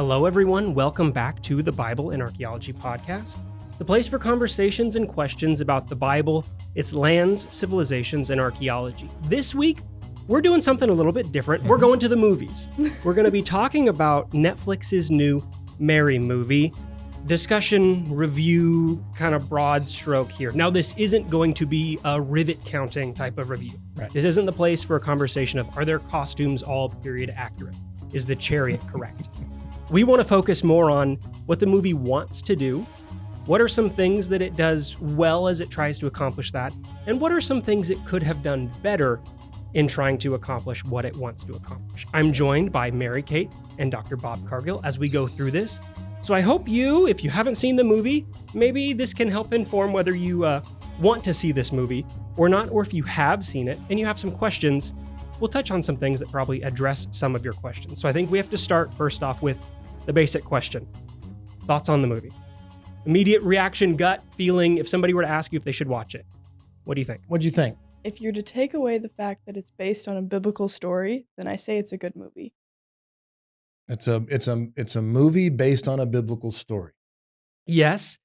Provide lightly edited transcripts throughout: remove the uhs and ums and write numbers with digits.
Hello, everyone. Welcome back to the Bible and Archaeology podcast, the place for conversations and questions about the Bible, its lands, civilizations, and archaeology. This week, we're doing something a little bit different. We're going to the movies. We're going to be talking about Netflix's new Mary movie. Discussion, review, kind of broad stroke here. Now, this isn't going to be a rivet counting type of review. Right. This isn't the place for a conversation of, are their costumes all period accurate? Is the chariot correct? We want to focus more on what the movie wants to do. What are some things that it does well as it tries to accomplish that? And what are some things it could have done better in trying to accomplish what it wants to accomplish? I'm joined by Mary Kate and Dr. Bob Cargill as we go through this. So I hope you, if you haven't seen the movie, maybe this can help inform whether you want to see this movie or not, or if you have seen it and you have some questions, we'll touch on some things that probably address some of your questions. So I think we have to start first off with the basic question. Thoughts on the movie? Immediate reaction, gut feeling, if somebody were to ask you if they should watch it. What do you think? What'd you think? If you're to take away the fact that it's based on a biblical story, then I say it's a good movie. It's a movie based on a biblical story. Yes.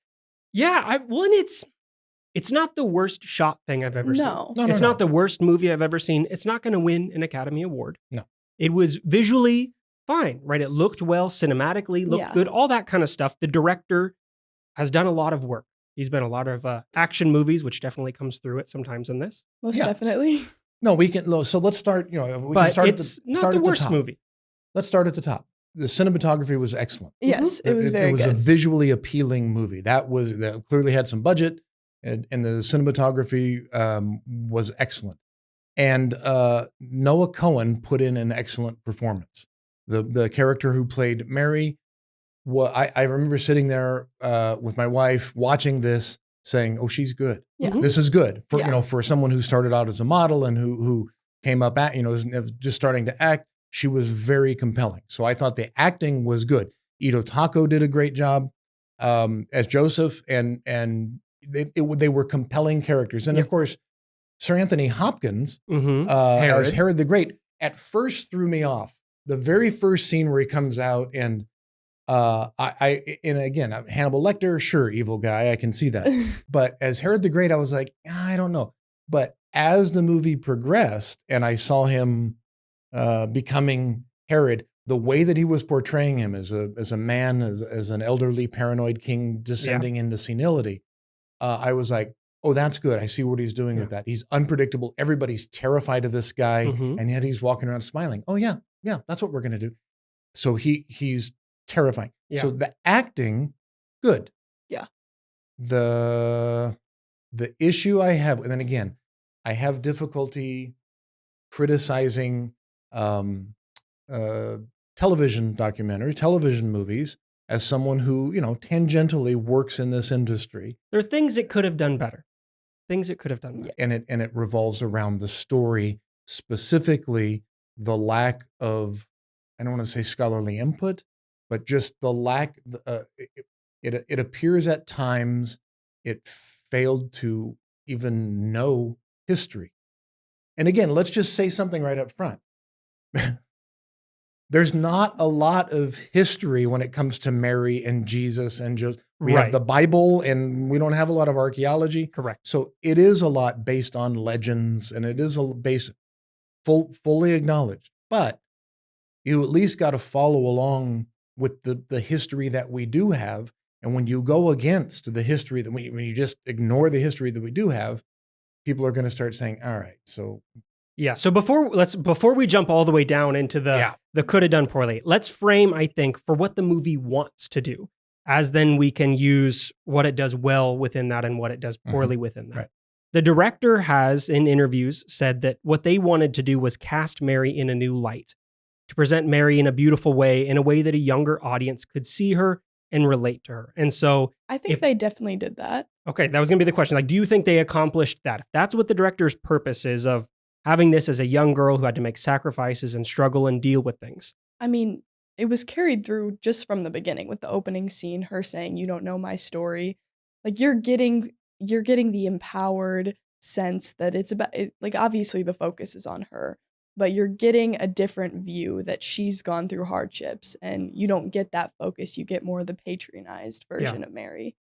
Yeah, and it's not the worst shot thing I've ever seen. It's not the worst movie I've ever seen. It's not going to win an Academy Award. No. It was visually fine, right? It looked well, cinematically, looked good, all that kind of stuff. The director has done a lot of work. He's been a lot of action movies, which definitely comes through it sometimes in this. Most definitely. No, we can. So let's start. We but can start it's at the, not start the at the worst top. movie. Let's start at the top. The cinematography was excellent. Yes, it was very good. It was good. a visually appealing movie. That clearly had some budget, and the cinematography was excellent. And Noah Cohen put in an excellent performance. The character who played Mary, I remember sitting there with my wife watching this, saying, "Oh, she's good. Yeah. This is good for someone who started out as a model and who came up at is just starting to act." She was very compelling. So I thought the acting was good. Ito Taco did a great job as Joseph, and they were compelling characters. And of course, Sir Anthony Hopkins as Herod the Great at first threw me off. The very first scene where he comes out and again, Hannibal Lecter, sure, evil guy, I can see that. But as Herod the Great, I was like, I don't know. But as the movie progressed and I saw him becoming Herod, the way that he was portraying him as a man, as an elderly paranoid king descending into senility, I was like, oh, that's good. I see what he's doing with that. He's unpredictable. Everybody's terrified of this guy, and yet he's walking around smiling. Oh yeah, that's what we're gonna do. So he's terrifying. Yeah. So the acting, good. Yeah. The issue I have, and then again, I have difficulty criticizing television movies as someone who, tangentially works in this industry. There are things it could have done better. Things it could have done better. And it revolves around the story, specifically the lack of, I don't want to say scholarly input, but just the lack, it appears at times it failed to even know history. And again, let's just say something right up front. There's not a lot of history when it comes to Mary and Jesus and Joseph. We have the Bible, and we don't have a lot of archaeology. Correct. So it is a lot based on legends, and it is fully acknowledged. But you at least got to follow along with the history that we do have. And when you go against the history when you just ignore the history that we do have, people are going to start saying, all right, so. Yeah. So before we jump all the way down into the could have done poorly, let's frame, I think, for what the movie wants to do, as then we can use what it does well within that and what it does poorly within that. Right. The director has, in interviews, said that what they wanted to do was cast Mary in a new light, to present Mary in a beautiful way, in a way that a younger audience could see her and relate to her. And so I think they definitely did that. Okay, that was going to be the question. Like, do you think they accomplished that? If that's what the director's purpose is of having this as a young girl who had to make sacrifices and struggle and deal with things. I mean, it was carried through just from the beginning with the opening scene, her saying, "You don't know my story." Like, you're getting the empowered sense that it's about it, like, obviously the focus is on her. but you're getting a different view that she's gone through hardships, and you don't get that focus. You get more of the patronized version of Mary.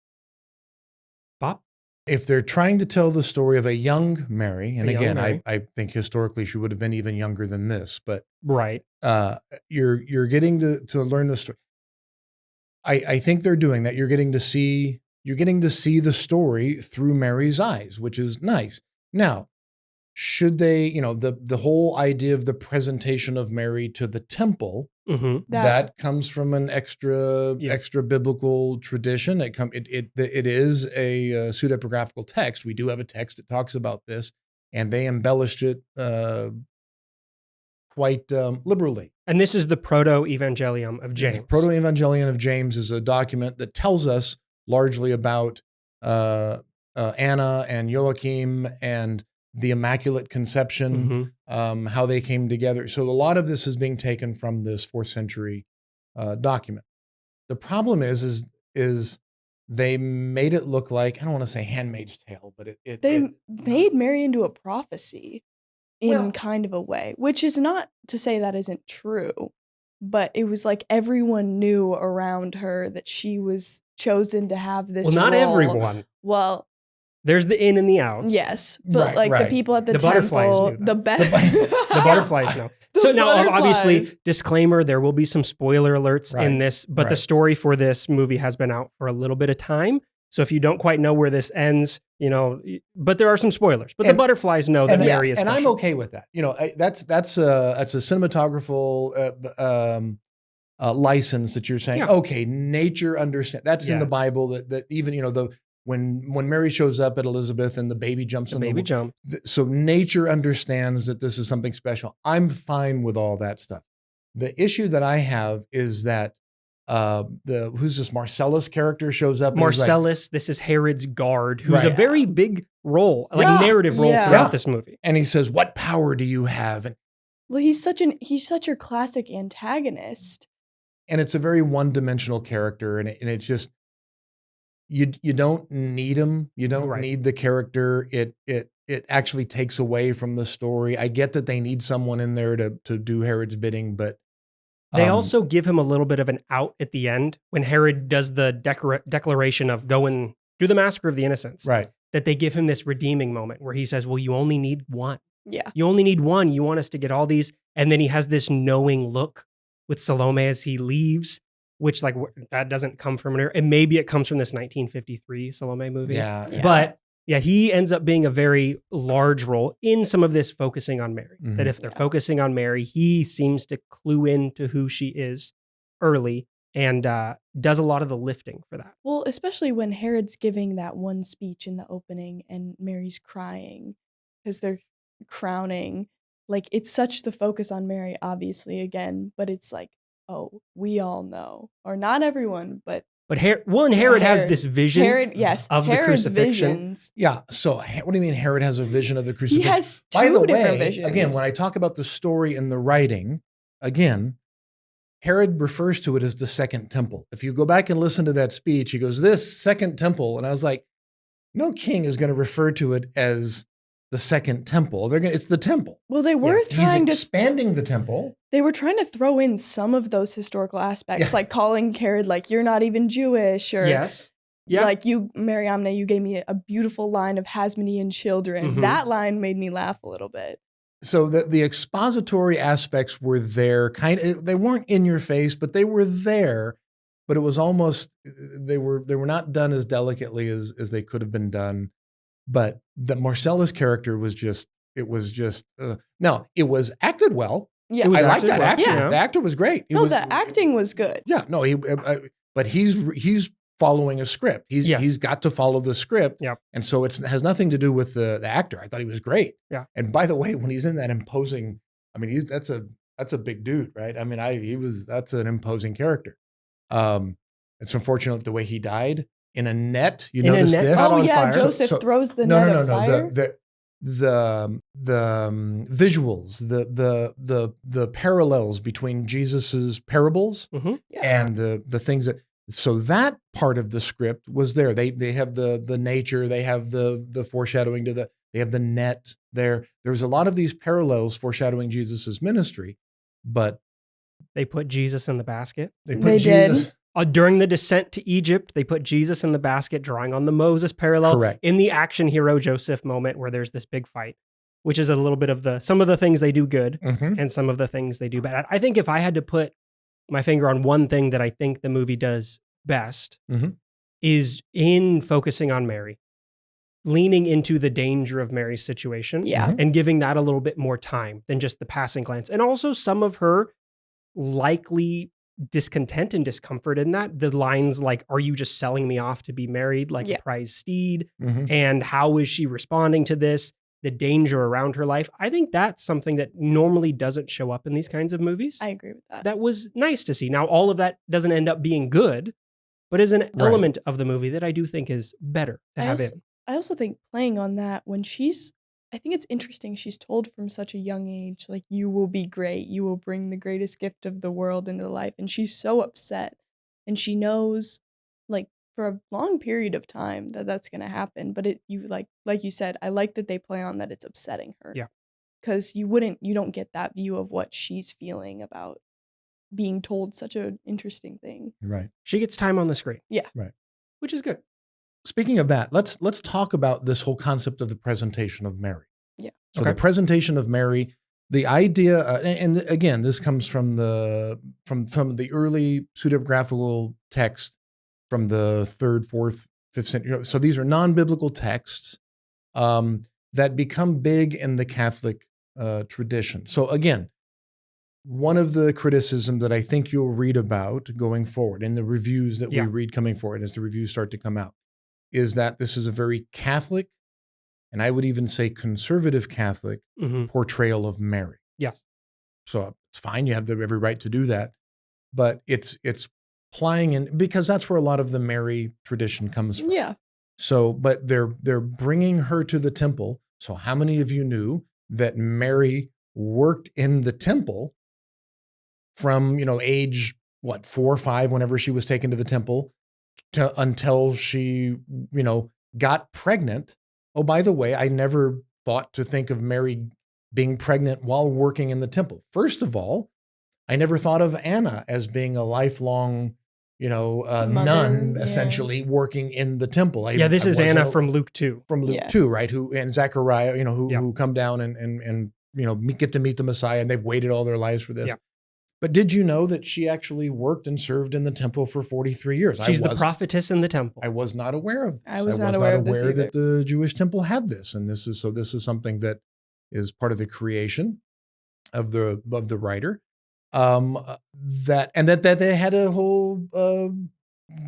Bob? If they're trying to tell the story of a young Mary, and A young again, Mary. I think historically she would have been even younger than this, but Right. you're getting to learn the story. I think they're doing that. You're getting to see the story through Mary's eyes, which is nice. Now, should they, the whole idea of the presentation of Mary to the temple, that comes from an extra biblical tradition. It is a pseudepigraphical text. We do have a text that talks about this, and they embellished it quite liberally. And this is the Proto-Evangelium of James. The Proto-Evangelium of James is a document that tells us largely about Anna and Joachim and the Immaculate Conception, how they came together. So a lot of this is being taken from this 4th century document. The problem is they made it look like, I don't want to say Handmaid's Tale, but they made Mary into a prophecy in kind of a way, which is not to say that isn't true, but it was like everyone knew around her that she was chosen to have this Well, not role. Everyone. Well, there's the in and the outs. yes, but the people at the butterflies temple, knew that. The butterflies know. So now, obviously, disclaimer, there will be some spoiler alerts in this, but the story for this movie has been out for a little bit of time. So if you don't quite know where this ends, but there are some spoilers. But the butterflies know that Mary is special. And I'm okay with that. That's a cinematographical license that you're saying. Yeah. Okay, nature understand. That's in the Bible. That even when Mary shows up at Elizabeth and the baby jumps in the womb. So nature understands that this is something special. I'm fine with all that stuff. The issue that I have is that who's this Marcellus character shows up. Marcellus, this is Herod's guard, who's a very big role, narrative role throughout this movie. And he says, "What power do you have?" And he's such a classic antagonist. And it's a very one-dimensional character, and it's just you don't need him. You don't need the character. It actually takes away from the story. I get that they need someone in there to do Herod's bidding, but they also give him a little bit of an out at the end when Herod does the declaration of go and do the massacre of the innocents. Right. That they give him this redeeming moment where he says, well, you only need one. Yeah. You only need one. You want us to get all these. And then he has this knowing look with Salome as he leaves, which that doesn't come from an, and maybe it comes from this 1953 Salome movie. Yeah. But he ends up being a very large role in some of this focusing on Mary. Mm-hmm. That if they're focusing on Mary, he seems to clue into who she is early and does a lot of the lifting for that. Well, especially when Herod's giving that one speech in the opening and Mary's crying because they're crowning. It's such the focus on Mary, obviously, again, but it's like, oh, we all know. Or not everyone, but Herod has this vision of Herod's the crucifixion. Visions. Yeah. So what do you mean Herod has a vision of the crucifixion? He has two different visions. Again, when I talk about the story and the writing, again, Herod refers to it as the second temple. If you go back and listen to that speech, he goes, this second temple. And I was like, no king is going to refer to it as the second temple. It's the temple. Well, they were trying He's expanding the temple. They were trying to throw in some of those historical aspects, like calling Herod, you're not even Jewish, or you, Mariamne, you gave me a beautiful line of Hasmonean children. Mm-hmm. That line made me laugh a little bit. So the expository aspects were there. They weren't in your face, but they were there. But it was almost they were not done as delicately as they could have been done. But the Marcellus character was now it was acted well. Yeah, I like that actor. Yeah. The actor was great. The acting was good. Yeah, no, but he's following a script. He's got to follow the script. Yep. And so it has nothing to do with the actor. I thought he was great. Yeah. And by the way, when he's in that imposing, that's a big dude, right? That's an imposing character. It's unfortunate the way he died. In a net, notice this? Oh yeah, Joseph throws the net of fire. The visuals, the parallels between Jesus's parables and the things that. So that part of the script was there. They have the nature. They have the foreshadowing they have the net There's a lot of these parallels foreshadowing Jesus's ministry, but They put Jesus in the basket. they put They Jesus. did. During the descent to Egypt, they put Jesus in the basket, drawing on the Moses parallel. Correct. In the action hero Joseph moment where there's this big fight, which is a little bit of some of the things they do good Mhm. and some of the things they do bad. I think if I had to put my finger on one thing that I think the movie does best Mhm. is in focusing on Mary, leaning into the danger of Mary's situation Yeah. Mhm. and giving that a little bit more time than just the passing glance. And also some of her likely discontent and discomfort in that. The lines like, "Are you just selling me off to be married like Yeah. a prize steed?" Mhm. And how is she responding to this? The danger around her life. I think that's something that normally doesn't show up in these kinds of movies. I agree with that. That was nice to see. Now, all of that doesn't end up being good, but is an element of the movie that I do think is better to have in. I also think playing on that when I think it's interesting she's told from such a young age, like, you will be great, you will bring the greatest gift of the world into life. And she's so upset. And she knows, like, for a long period of time that that's going to happen. But like you said, I like that they play on that it's upsetting her. Yeah. Because you don't get that view of what she's feeling about being told such an interesting thing. Right. She gets time on the screen. Yeah. Right. Which is good. Speaking of that, let's talk about this whole concept of the presentation of Mary. Yeah. So Okay. the presentation of Mary, the idea, and again, this comes from the early pseudepigraphical text from the 3rd, 4th, 5th century. So these are non-biblical texts that become big in the Catholic tradition. So again, one of the criticism that I think you'll read about going forward in the reviews that we read coming forward as the reviews start to come out is that this is a very Catholic, and I would even say conservative Catholic portrayal of Mary. Yes. So it's fine. You have every right to do that, but it's plying in because that's where a lot of the Mary tradition comes from. Yeah. So, but they're bringing her to the temple. So how many of you knew that Mary worked in the temple from, age 4 or 5, whenever she was taken to the temple, until she, got pregnant. Oh, by the way, I never thought to think of Mary being pregnant while working in the temple. First of all, I never thought of Anna as being a lifelong, nun, essentially working in the temple. This is Anna from Luke 2. From Luke 2, right? And Zechariah, who come down and get to meet the Messiah, and they've waited all their lives for this. Yeah. But did you know that she actually worked and served in the temple for 43 years? She's the prophetess in the temple. I was not aware of this. I was not aware of this either. That the Jewish temple had this. And this is something that is part of the creation of the writer. That they had a whole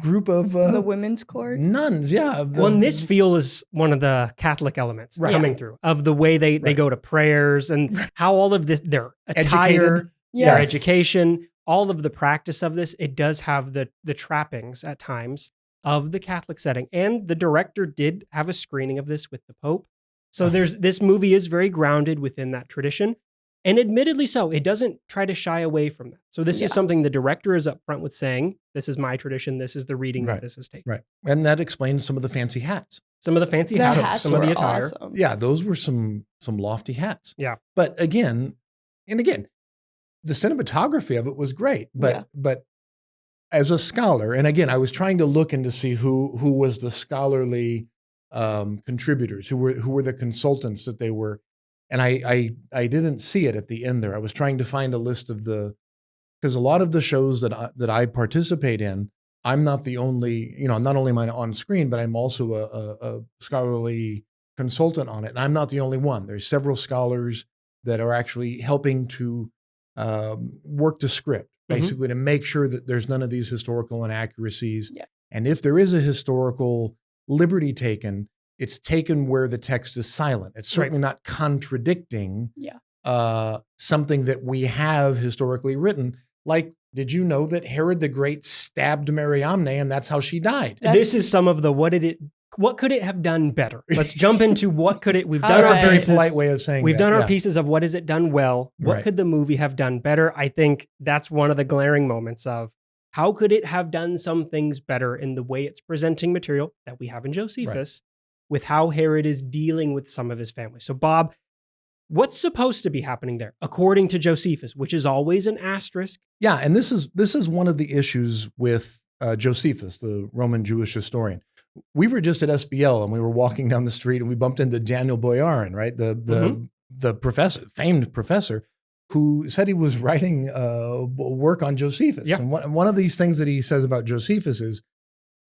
group of the women's court nuns. Yeah. And this feels one of the Catholic elements coming through of the way they go to prayers and how all of this, their attire, their education, all of the practice of this, it does have the trappings at times of the Catholic setting. And the director did have a screening of this with the Pope. So this movie is very grounded within that tradition. And admittedly so, it doesn't try to shy away from that. So this is something the director is upfront with saying, this is my tradition, this is the reading that this is taken. Right. And that explains some of the fancy hats. Some of the fancy hats, some of the attire. Awesome. Yeah, those were some lofty hats. Yeah. But again, the cinematography of it was great. But as a scholar, and again, I was trying to look into see who was the scholarly contributors, who were the consultants that they were. And I didn't see it at the end there. I was trying to find a list of because a lot of the shows that I participate in, I'm not the only, not only am I on screen, but I'm also a scholarly consultant on it. And I'm not the only one. There's several scholars that are actually helping to work the script, basically to make sure that there's none of these historical inaccuracies. Yeah. And if there is a historical liberty taken, it's taken where the text is silent. It's certainly not contradicting something that we have historically written. Like, did you know that Herod the Great stabbed Mariamne and that's how she died? This is some of the what could it have done better? Let's jump into what could it. We've done That's our a very pieces, polite way of saying we've that. done our pieces of what has it done well? What could the movie have done better? I think that's one of the glaring moments of how could it have done some things better in the way it's presenting material that we have in Josephus with how Herod is dealing with some of his family. So Bob, What's supposed to be happening there, according to Josephus, which is always an asterisk? Yeah, and this is one of the issues with Josephus, the Roman Jewish historian. We were just at SBL and we were walking down the street and we bumped into Daniel Boyarin, right? The professor, famed professor, who said he was writing work on Josephus. Yeah. And one of these things that he says about Josephus is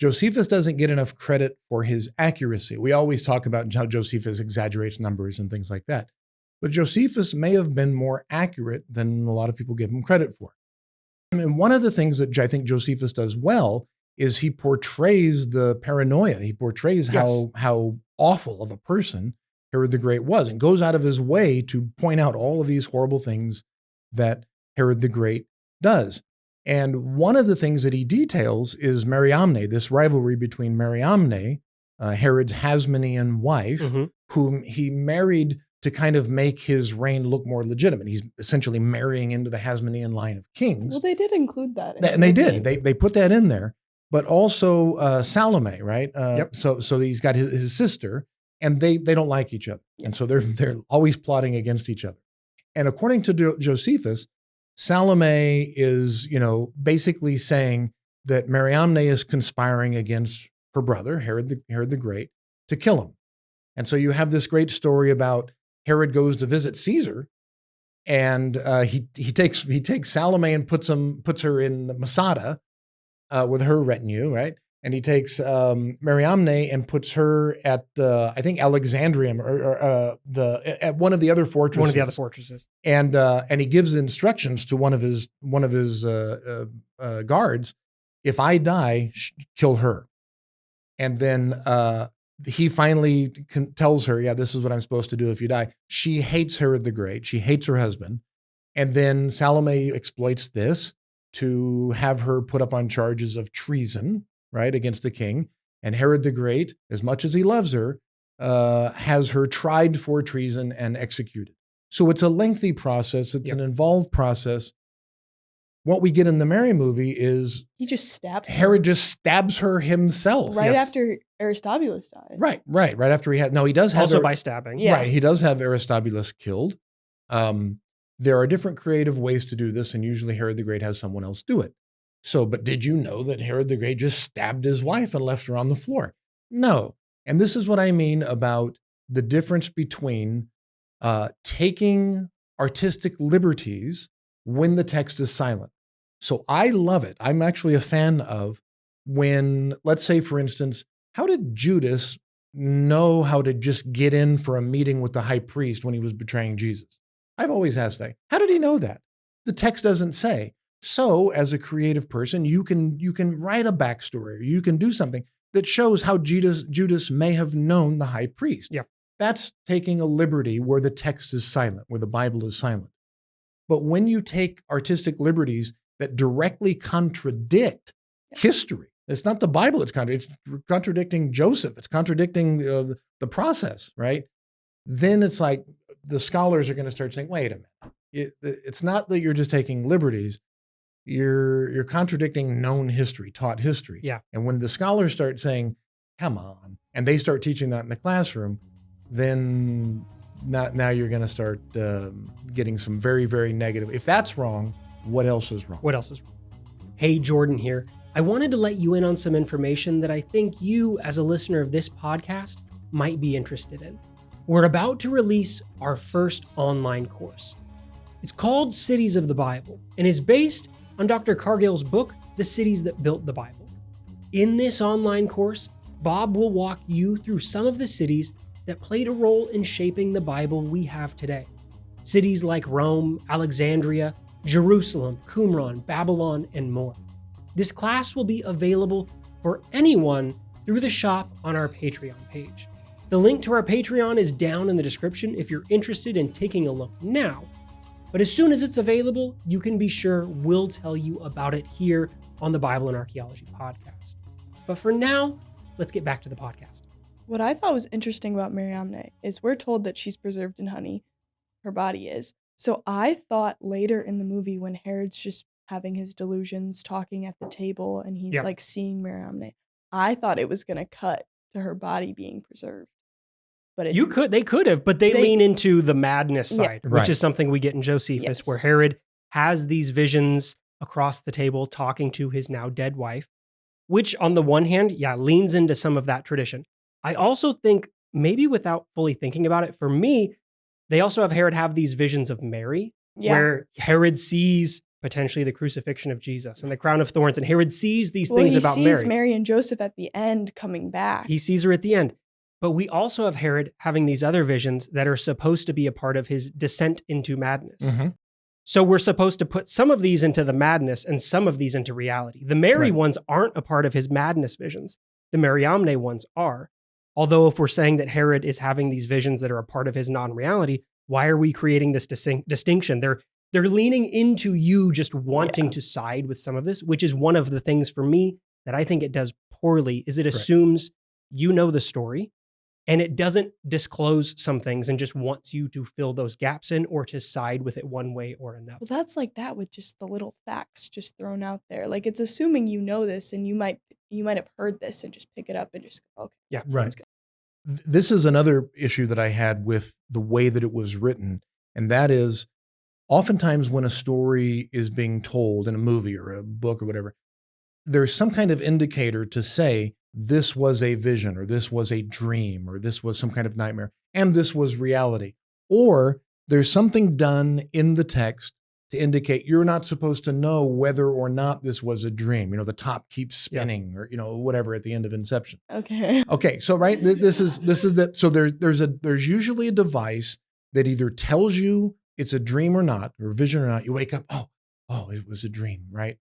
Josephus doesn't get enough credit for his accuracy. We always talk about how Josephus exaggerates numbers and things like that. But Josephus may have been more accurate than a lot of people give him credit for. I mean, one of the things that I think Josephus does well is he portrays the paranoia. He portrays how awful of a person Herod the Great was, and goes out of his way to point out all of these horrible things that Herod the Great does. And one of the things that he details is Mariamne, this rivalry between Mariamne, Herod's Hasmonean wife, whom he married to kind of make his reign look more legitimate. He's essentially marrying into the Hasmonean line of kings. Well, they did include that. And they did. They put that in there. But also Salome, right? So he's got his sister, and they don't like each other. And so they're always plotting against each other. And according to Josephus, Salome is, basically saying that Mariamne is conspiring against her brother, Herod the Great, to kill him. And so you have this great story about Herod goes to visit Caesar, and he takes Salome and puts her in Masada with her retinue, right? And he takes Mariamne and puts her at I think Alexandrium or at one of the other fortresses. One of the other fortresses. And he gives instructions to one of his guards: if I die, kill her. And then he finally tells her, yeah, this is what I'm supposed to do if you die. She hates Herod the Great. She hates her husband. And then Salome exploits this to have her put up on charges of treason, right, against the king. And Herod the Great, as much as he loves her, has her tried for treason and executed. So it's a lengthy process. It's an involved process. What we get in the Mary movie is he just stabs her. Herod just stabs her himself. Right after Aristobulus died. Right after he does have also by stabbing. Yeah. Right, he does have Aristobulus killed. There are different creative ways to do this, and usually Herod the Great has someone else do it. So, but did you know that Herod the Great just stabbed his wife and left her on the floor? No. And this is what I mean about the difference between taking artistic liberties when the text is silent. So I love it. I'm actually a fan of when, let's say, for instance, how did Judas know how to just get in for a meeting with the high priest when he was betraying Jesus? I've always asked that. How did he know that? The text doesn't say. So as a creative person, you can write a backstory, or you can do something that shows how Judas may have known the high priest. Yeah. That's taking a liberty where the text is silent, where the Bible is silent. But when you take artistic liberties that directly contradict history, it's not the Bible it's contradicting Joseph, it's contradicting the process, right? Then it's like the scholars are going to start saying, wait a minute, it's not that you're just taking liberties, you're contradicting known history, taught history. Yeah. And when the scholars start saying, come on, and they start teaching that in the classroom, then now you're going to start getting some very, very negative. If that's wrong, what else is wrong? What else is wrong? Hey, Jordan here. I wanted to let you in on some information that I think you, as a listener of this podcast, might be interested in. We're about to release our first online course. It's called Cities of the Bible and is based on Dr. Cargill's book, The Cities That Built the Bible. In this online course, Bob will walk you through some of the cities that played a role in shaping the Bible we have today. Cities like Rome, Alexandria, Jerusalem, Qumran, Babylon, and more. This class will be available for anyone through the shop on our Patreon page. The link to our Patreon is down in the description if you're interested in taking a look now. But as soon as it's available, you can be sure we'll tell you about it here on the Bible and Archaeology podcast. But for now, let's get back to the podcast. What I thought was interesting about Mariamne is we're told that she's preserved in honey. Her body is. So I thought later in the movie when Herod's just having his delusions, talking at the table, and he's like seeing Mariamne, I thought it was going to cut to her body being preserved. but They could have, but they lean into the madness Yeah. side, which Right. is something we get in Josephus, Yes. where Herod has these visions across the table talking to his now dead wife, which on the one hand, leans into some of that tradition. I also think, maybe without fully thinking about it, for me, they also have Herod have these visions of Mary, where Herod sees potentially the crucifixion of Jesus and the crown of thorns, and Herod sees these things about he sees Mary and Joseph at the end coming back. He sees her at the end. But we also have Herod having these other visions that are supposed to be a part of his descent into madness. Mhm. So we're supposed to put some of these into the madness and some of these into reality. The Mary Right. ones aren't a part of his madness visions. The Mariamne ones are. Although if we're saying that Herod is having these visions that are a part of his non-reality, why are we creating this distinction? They're leaning into you just wanting to side with some of this, which is one of the things for me that I think it does poorly, is it assumes you know the story, and it doesn't disclose some things and just wants you to fill those gaps in or to side with it one way or another. Well, that's like that with just the little facts just thrown out there. Like, it's assuming you know this and you might have heard this and just pick it up and just go, okay, Yeah, that sounds good. This is another issue that I had with the way that it was written, and that is oftentimes when a story is being told in a movie or a book or whatever, there's some kind of indicator to say this was a vision or this was a dream or this was some kind of nightmare and this was reality. Or there's something done in the text to indicate you're not supposed to know whether or not this was a dream. You know, the top keeps spinning or, you know, whatever at the end of Inception. Okay. Okay. So, right. This is that. So there's usually a device that either tells you it's a dream or not, or a vision or not. You wake up, oh, it was a dream. Right.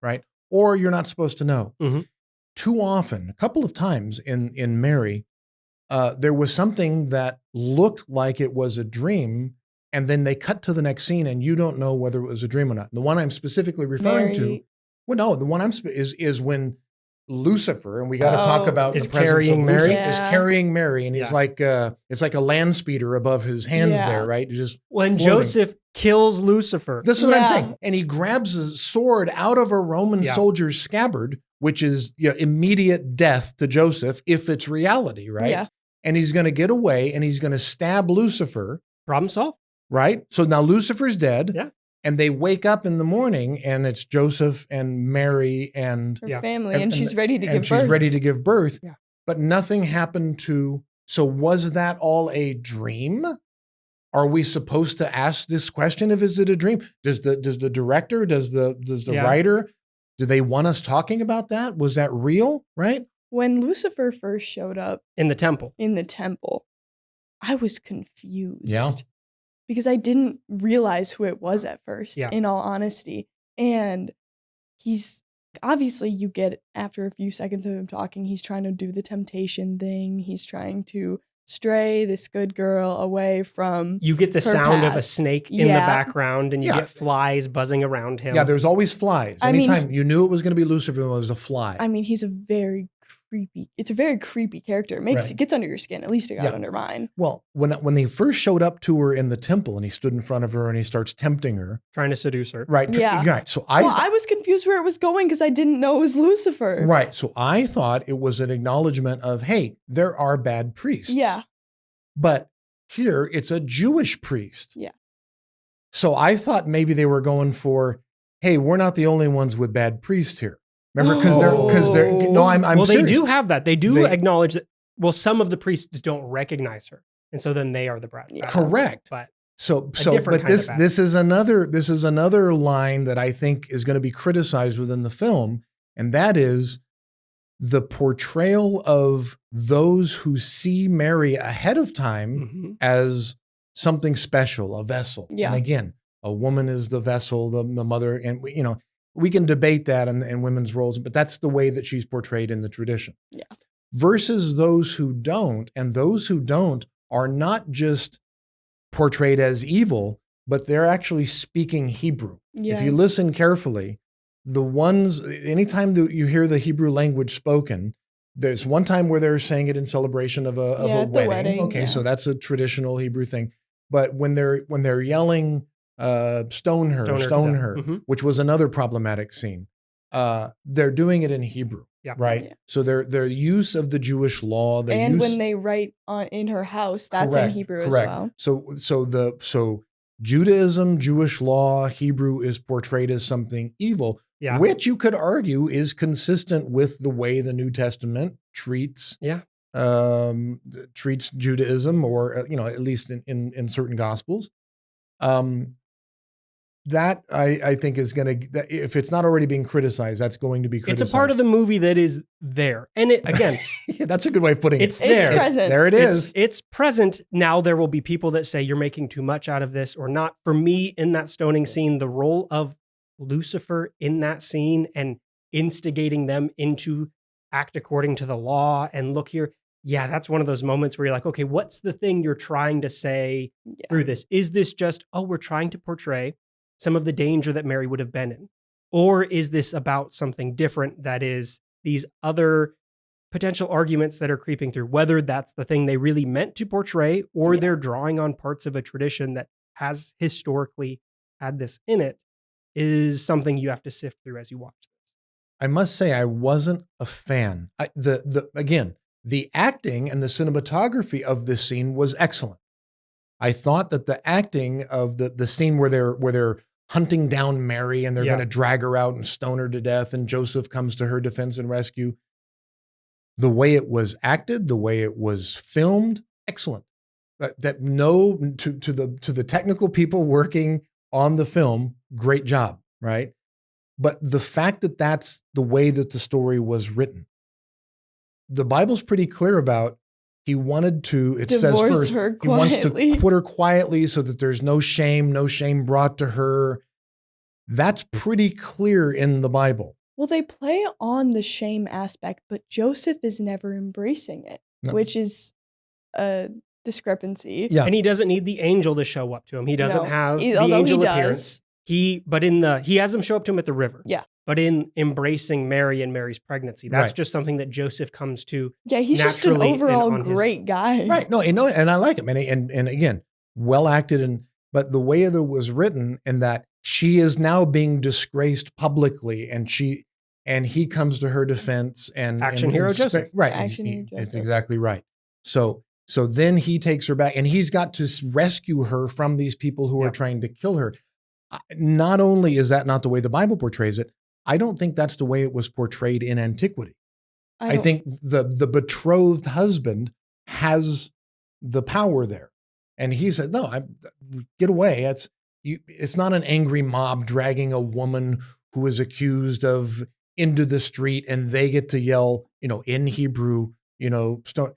Or you're not supposed to know. Mm-hmm. Too often, a couple of times in Mary, there was something that looked like it was a dream, and then they cut to the next scene, and you don't know whether it was a dream or not. The one I'm specifically referring to, well, no, the one is when Lucifer, and we got to talk about is the presence carrying of Mary? Lucifer, is carrying Mary, and he's like it's like a land speeder above his hands there, right? Just when floating. Joseph kills Lucifer. This is what I'm saying. And he grabs his sword out of a Roman Yeah. soldier's scabbard, which is immediate death to Joseph if it's reality, right? Yeah. And he's going to get away and he's going to stab Lucifer, Problem solved. right? So now Lucifer's dead. Yeah. And they wake up in the morning and it's Joseph and Mary and Her family, and she's ready to give birth. she's ready to give birth. Yeah. But nothing happened to. So was that all a dream? Are we supposed to ask this question if is it a dream? Does the director, does the writer, do they want us talking about that? Was that real? Right? When Lucifer first showed up In the temple. I was confused. Yeah. Because I didn't realize who it was at first, Yeah. in all honesty. And he's obviously, you get after a few seconds of him talking, he's trying to do the temptation thing. He's trying to stray this good girl away from. You get the her sound of path. a snake in the background, and you get flies buzzing around him. Yeah, there's always flies. I mean, Anytime you knew it was going to be Lucifer, it was a fly. I mean, he's a very creepy character. It gets under your skin. At least it got under mine. Well, when they first showed up to her in the temple and he stood in front of her and he starts tempting her. Trying to seduce her. Right. Yeah. Right. So I was confused where it was going because I didn't know it was Lucifer. Right. So I thought it was an acknowledgement of, hey, there are bad priests. Yeah. But here it's a Jewish priest. Yeah. So I thought maybe they were going for, hey, we're not the only ones with bad priests here. Remember, because they're no, I'm well, serious. they do have that. They do acknowledge that. Well, some of the priests don't recognize her, and so then they are the brat. Correct. But but this is another line that I think is going to be criticized within the film, and that is the portrayal of those who see Mary ahead of time as something special, a vessel. Yeah. And again, a woman is the vessel, the mother, and we can debate that and women's roles, but that's the way that she's portrayed in the tradition. Yeah. Versus those who don't, and those who don't are not just portrayed as evil, but they're actually speaking Hebrew. Yeah. If you listen carefully, the ones, anytime that you hear the Hebrew language spoken, there's one time where they're saying it in celebration of a wedding. Okay, so that's a traditional Hebrew thing. But when they're yelling, stone her, which was another problematic scene. they're doing it in Hebrew, Yeah. right? Yeah. So their use of the Jewish law, And when they write in her house, that's correct, in Hebrew correct. as well. So Judaism, Jewish law, Hebrew is portrayed as something evil, Yeah. which you could argue is consistent with the way the New Testament treats Yeah. treats Judaism, or at least in certain Gospels. That I think is going to, if it's not already being criticized, that's going to be criticized. It's a part of the movie that is there. And it, again, yeah, that's a good way of putting it. it's there. It's present. There it is. It's present. Now there will be people that say you're making too much out of this or not. For me, in that stoning scene, the role of Lucifer in that scene and instigating them into act according to the law and look here. Yeah, that's one of those moments where you're like, okay, what's the thing you're trying to say through this? Is this just, we're trying to portray some of the danger that Mary would have been in? Or is this about something different that is these other potential arguments that are creeping through, whether that's the thing they really meant to portray or they're drawing on parts of a tradition that has historically had this in it, is something you have to sift through as you watch this. I must say I wasn't a fan. Again, the acting and the cinematography of this scene was excellent. I thought that the acting of the scene where they're hunting down Mary and they're going to drag her out and stone her to death, and Joseph comes to her defense and rescue. The way it was acted, the way it was filmed, excellent. To the technical people working on the film, great job, right? But the fact that that's the way that the story was written, the Bible's pretty clear about. He wanted to, it says first, he wants to put her quietly so that there's no shame brought to her. That's pretty clear in the Bible. Well, they play on the shame aspect, but Joseph is never embracing it, which is a discrepancy. Yeah. And he doesn't need the angel to show up to him. He doesn't have the although angel he appearance. does. He has him show up to him at the river. Yeah. But in embracing Mary and Mary's pregnancy, that's just something that Joseph comes to. Yeah, he's just an overall great guy. Right. No, and I like him. And again, well acted, but the way that it was written, and that she is now being disgraced publicly, and he comes to her defense and hero Joseph. Right. Action hero Joseph. It's exactly right. So then he takes her back, and he's got to rescue her from these people who are trying to kill her. Not only is that not the way the Bible portrays it, I don't think that's the way it was portrayed in antiquity. I think the betrothed husband has the power there. And he said, no, get away. It's not an angry mob dragging a woman who is accused of into the street, and they get to yell, in Hebrew, stone.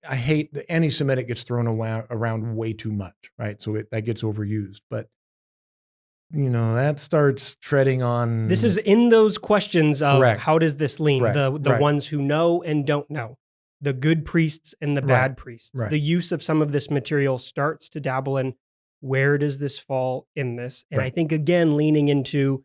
I hate the anti-Semitic gets thrown around way too much, right? So that gets overused. But that starts treading on. This is in those questions of how does this lean? Correct. The ones who know and don't know, the good priests and the bad priests. Right. The use of some of this material starts to dabble in where does this fall in this? And I think, again, leaning into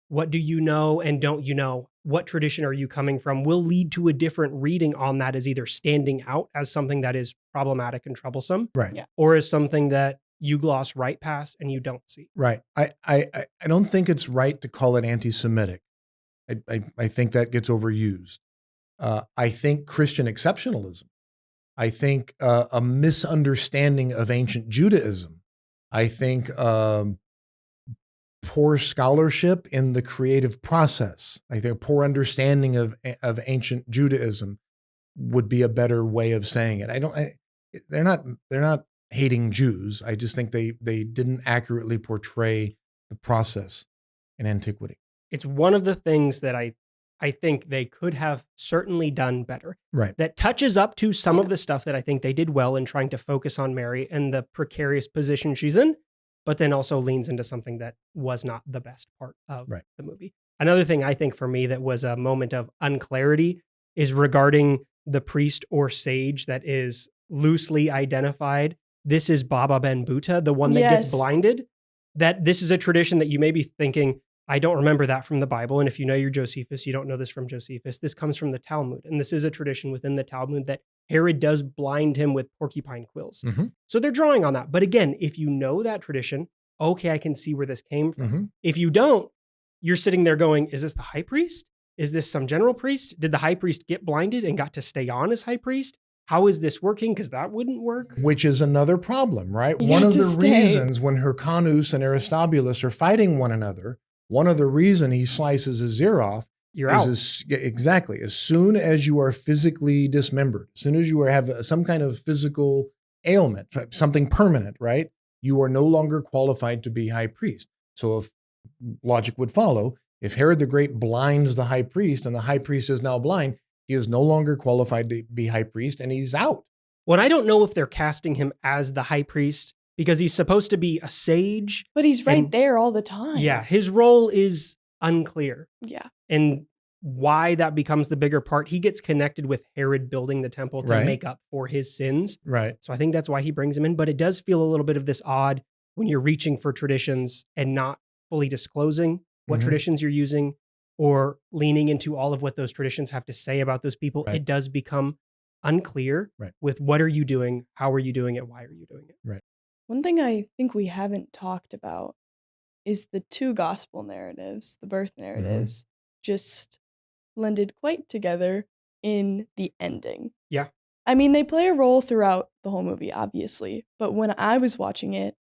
what do you know and don't you know? What tradition are you coming from will lead to a different reading on that as either standing out as something that is problematic and troublesome, or as something that you gloss right past and you don't see. Right. I don't think it's right to call it anti-Semitic. I think that gets overused. I think Christian exceptionalism. I think a misunderstanding of ancient Judaism. I think poor scholarship in the creative process. I think a poor understanding of ancient Judaism would be a better way of saying it. They're not hating Jews. I just think they didn't accurately portray the process in antiquity. It's one of the things that I think they could have certainly done better. Right. That touches up to some of the stuff that I think they did well in trying to focus on Mary and the precarious position she's in, but then also leans into something that was not the best part of the movie. Another thing I think for me that was a moment of unclarity is regarding the priest or sage that is loosely identified. This is Baba Ben Buta, the one that gets blinded. That this is a tradition that you may be thinking, I don't remember that from the Bible. And if you know your Josephus, you don't know this from Josephus. This comes from the Talmud. And this is a tradition within the Talmud that Herod does blind him with porcupine quills. Mm-hmm. So they're drawing on that. But again, if you know that tradition, okay, I can see where this came from. Mhm. If you don't, you're sitting there going, is this the high priest? Is this some general priest? Did the high priest get blinded and got to stay on as high priest? How is this working? Because that wouldn't work. Which is another problem, right? You One got of to the stay. reasons when Hyrcanus and Aristobulus are fighting one another, one of the reason he slices his ear off You're is out. exactly as soon as you are physically dismembered, as soon as you have some kind of physical ailment, something permanent, right? You are no longer qualified to be high priest. So if logic would follow, if Herod the Great blinds the high priest and the high priest is now blind, he is no longer qualified to be high priest and he's out. Well, I don't know if they're casting him as the high priest because he's supposed to be a sage. But he's right And- there all the time. Yeah, his role is unclear. Yeah. And why that becomes the bigger part, he gets connected with Herod building the temple to Right. make up for his sins. Right. So I think that's why he brings him in. But it does feel a little bit of this odd when you're reaching for traditions and not fully disclosing what Mhm. traditions you're using or leaning into all of what those traditions have to say about those people. Right. It does become unclear Right. with what are you doing? How are you doing it? Why are you doing it? One thing I think we haven't talked about is the two gospel narratives, the birth narratives, just blended quite together in the ending. Yeah. I mean, they play a role throughout the whole movie, obviously, but when I was watching it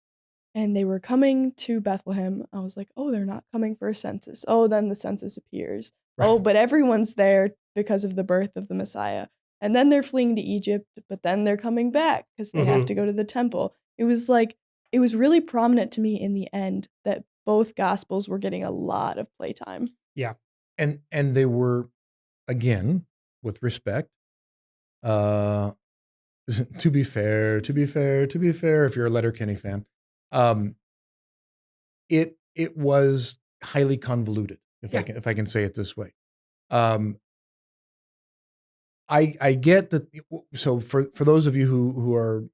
and they were coming to Bethlehem, I was like, oh, they're not coming for a census. Oh, then the census appears. Right. Oh, but everyone's there because of the birth of the Messiah. And then they're fleeing to Egypt, but then they're coming back because they have to go to the temple. It was really prominent to me in the end that both gospels were getting a lot of playtime. And they were, again, with respect, to be fair, if you're a Letterkenny fan, it was highly convoluted, if I can say it this way. I get that. So for those of you who are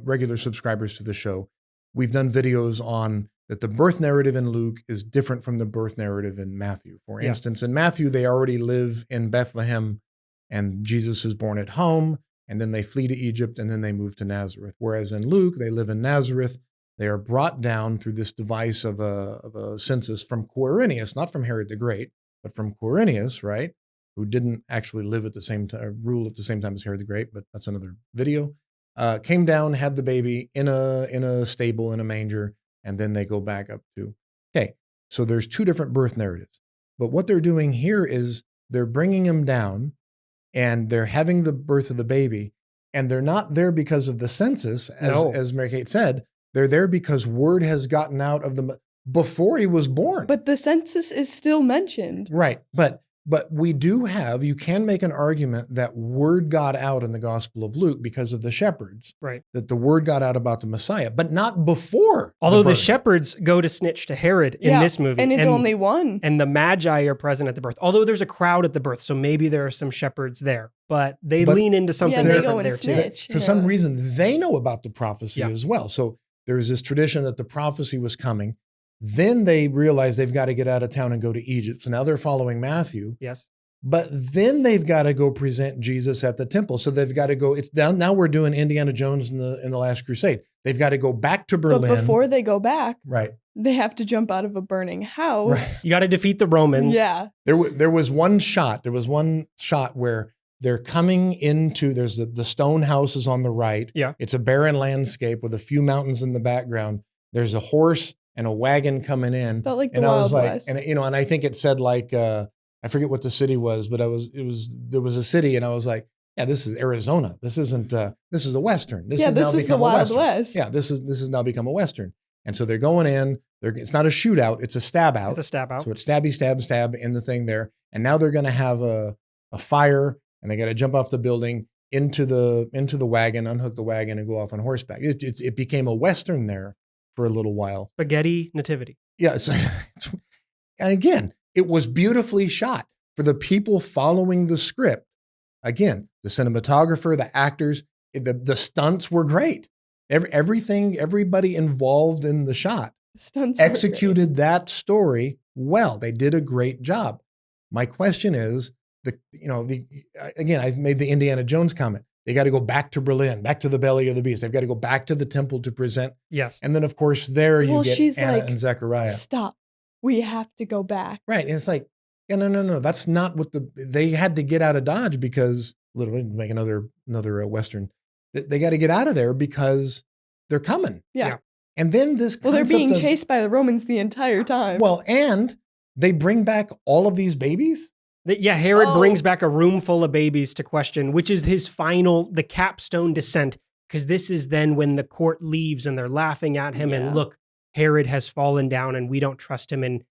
regular subscribers to the show, we've done videos on that the birth narrative in Luke is different from the birth narrative in Matthew. For Yeah. instance, in Matthew, they already live in Bethlehem and Jesus is born at home, and then they flee to Egypt and then they move to Nazareth. Whereas in Luke, they live in Nazareth. They are brought down through this device of a census from Quirinius, not from Herod the Great, but from Quirinius, right? Who didn't actually live at the same time, rule at the same time as Herod the Great, but that's another video. Came down, had the baby in a stable, in a manger, and then they go back up to. Okay, so there's two different birth narratives. But what they're doing here is they're bringing him down and they're having the birth of the baby, and they're not there because of the census, as Mary Kate said. They're there because word has gotten out of them before he was born. But the census is still mentioned. Right. But we do have, you can make an argument that word got out in the Gospel of Luke because of the shepherds. Right. That the word got out about the Messiah, but not before. Although the birth. shepherds go to snitch to Herod in this movie. And it's only one. And the Magi are present at the birth. Although there's a crowd at the birth, so maybe there are some shepherds there. But they lean into something they different go and there too. snitch. For some reason, they know about the prophecy as well. So there's this tradition that the prophecy was coming. Then they realize they've got to get out of town and go to Egypt. So now they're following Matthew. Yes. But then they've got to go present Jesus at the temple. So they've got to go. It's down now. We're doing Indiana Jones in the Last Crusade. They've got to go back to Berlin. But before they go back, right, they have to jump out of a burning house. Right. You got to defeat the Romans. Yeah. There was one shot. There was one shot where they're coming into. There's the stone houses on the right. Yeah. It's a barren landscape with a few mountains in the background. There's a horse and a wagon coming in. Felt like the and I was Wild like, West. and I think it said like. I forget what the city was, but there was a city, and I was like, yeah, this is Arizona. This isn't. This is a Western. This is the Wild West. Yeah, this has now become a Western. And so they're going in. It's not a shootout. It's a stab out. It's a stab out. So it's stabby, stab in the thing there. And now they're going to have a fire, and they got to jump off the building into the wagon, unhook the wagon, and go off on horseback. It became a Western there for a little while. Spaghetti nativity. Yeah. So, and again, it was beautifully shot for the people following the script. Again, the cinematographer, the actors, the stunts were great. Everybody involved in the shot executed that story well. They did a great job. My question is, again, I've made the Indiana Jones comment. They got to go back to Berlin, back to the belly of the beast. They've got to go back to the temple to present. Yes. And then, of course, there you Well, get she's Anna like, and Zechariah. Stop. We have to go back. Right. And it's like, yeah, no. That's not what they had to get out of Dodge because, literally, make another Western. They got to get out of there because they're coming. Yeah. And then this Well, they're being concept of- chased by the Romans the entire time. Well, and they bring back all of these babies. Yeah, Herod Oh. brings back a room full of babies to question, which is his the capstone descent, because this is then when the court leaves and they're laughing at him Yeah. and look, Herod has fallen down and we don't trust him. And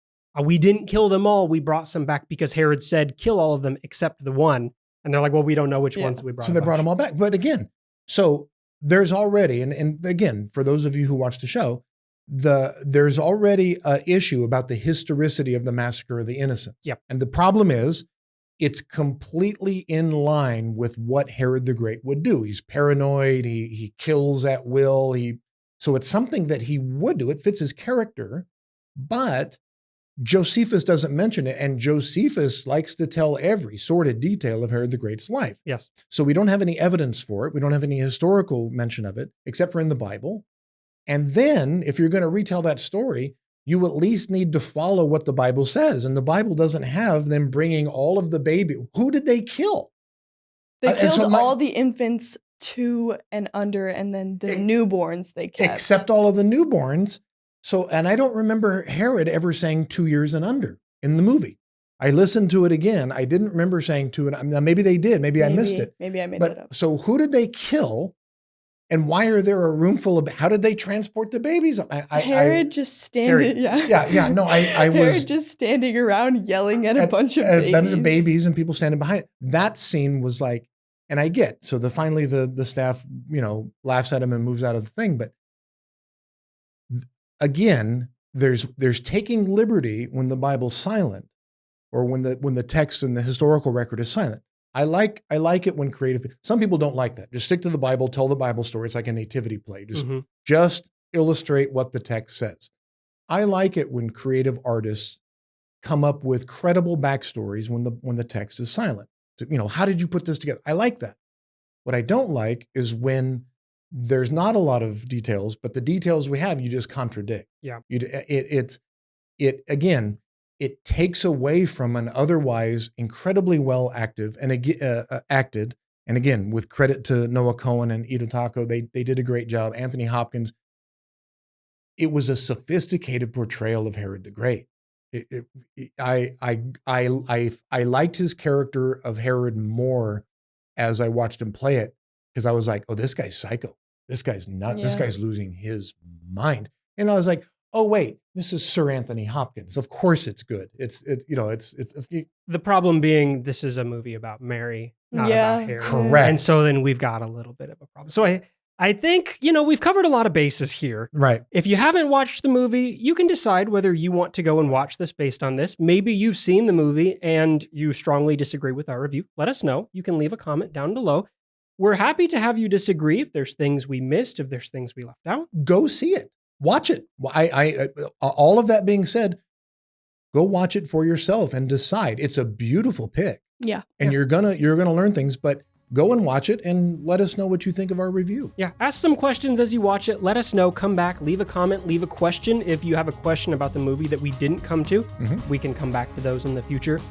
we didn't kill them all. We brought some back because Herod said, kill all of them except the one. And they're like, well, we don't know which ones we brought. So they brought them all back. But again, so there's already, and again, for those of you who watch the show, there's already an issue about the historicity of the massacre of the innocents. Yep. And the problem is, it's completely in line with what Herod the Great would do. He's paranoid. He kills at will. So it's something that he would do. It fits his character, but Josephus doesn't mention it. And Josephus likes to tell every sordid detail of Herod the Great's life. Yes. So we don't have any evidence for it. We don't have any historical mention of it, except for in the Bible. And then if you're going to retell that story, you at least need to follow what the Bible says. And the Bible doesn't have them bringing all of the baby. Who did they kill? They and killed so all the infants 2 and under, and then the newborns they kept. Except all of the newborns. So, and I don't remember Herod ever saying 2 years and under in the movie. I listened to it again. I didn't remember saying 2 and under. Maybe they did. Maybe I missed it. Maybe I made that up. So who did they kill? And why are there a room full of, how did they transport the babies? Herod just standing, No, I was. Herod just standing around yelling at a bunch of babies. A bunch of babies and people standing behind it. That scene was like, and I get, so finally the staff, laughs at him and moves out of the thing. But again, there's taking liberty when the Bible's silent, or when the text and the historical record is silent. I like it when creative. Some people don't like that. Just stick to the Bible, tell the Bible story. It's like a nativity play. Just illustrate what the text says. I like it when creative artists come up with credible backstories when the text is silent. So, how did you put this together? I like that. What I don't like is when there's not a lot of details, but the details we have, you just contradict. Yeah. It takes away from an otherwise incredibly well acted, and again, with credit to Noah Cohen and Ito Taco, they did a great job. Anthony Hopkins. It was a sophisticated portrayal of Herod the Great. I liked his character of Herod more as I watched him play it, because I was like, oh, this guy's psycho. This guy's nuts. This guy's losing his mind. And I was like, oh wait, this is Sir Anthony Hopkins. Of course it's good. It's the problem being this is a movie about Mary, not about Herod. Correct. And so then we've got a little bit of a problem. So I think, we've covered a lot of bases here. Right. If you haven't watched the movie, you can decide whether you want to go and watch this based on this. Maybe you've seen the movie and you strongly disagree with our review. Let us know. You can leave a comment down below. We're happy to have you disagree if there's things we missed, if there's things we left out. Go see it. Watch it. All of that being said, go watch it for yourself and decide. It's a beautiful pick. Yeah. And you're gonna learn things, but go and watch it and let us know what you think of our review. Yeah. Ask some questions as you watch it. Let us know. Come back, leave a comment, leave a question. If you have a question about the movie that we didn't come to, we can come back to those in the future.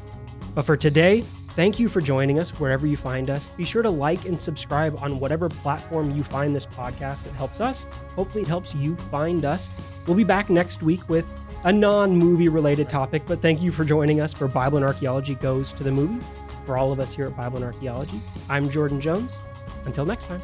But for today, thank you for joining us wherever you find us. Be sure to like and subscribe on whatever platform you find this podcast. It helps us. Hopefully it helps you find us. We'll be back next week with a non-movie related topic, but thank you for joining us for Bible and Archaeology Goes to the Movies. For all of us here at Bible and Archaeology, I'm Jordan Jones. Until next time.